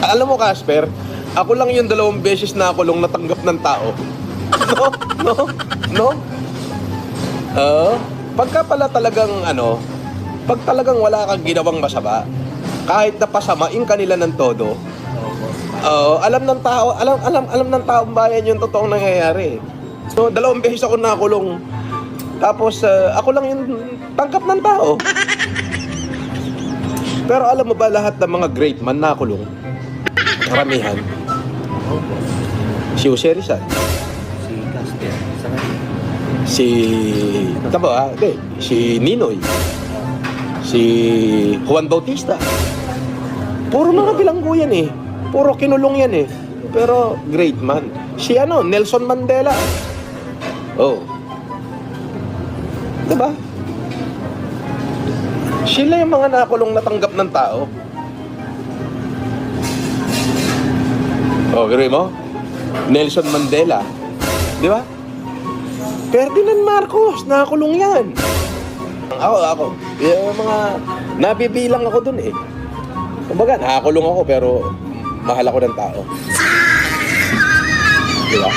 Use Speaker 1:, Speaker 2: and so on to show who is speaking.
Speaker 1: Alam mo, Casper, ako lang yung 2 beses na akulong natanggap ng tao. No? No? No? Pagka pala talagang pag talagang wala kang ginawang masama, kahit na pasamain kanila ng todo, alam ng tao, alam ng taong bayan yung totoong nangyayari. So, 2 beses ako nakulong. Tapos, ako lang yung tangkap ng tao. Pero alam mo ba, lahat ng mga great man nakulong? Karamihan. Si Jose Rizal.
Speaker 2: Si Casper.
Speaker 1: Si Ninoy. Si Juan Bautista. Puro mga bilanggo yan eh. Puro kinulong yan eh. Pero great man. Si Nelson Mandela. Oh. Diba? Sila yung mga nakulong natanggap ng tao. Oh, gano'n mo? Nelson Mandela. Di ba? Ferdinand Marcos, nakakulong yan. Ako. Yung mga nabibilang ako dun eh. Kumbaga, nakakulong ako pero mahal ako ng tao. Di ba?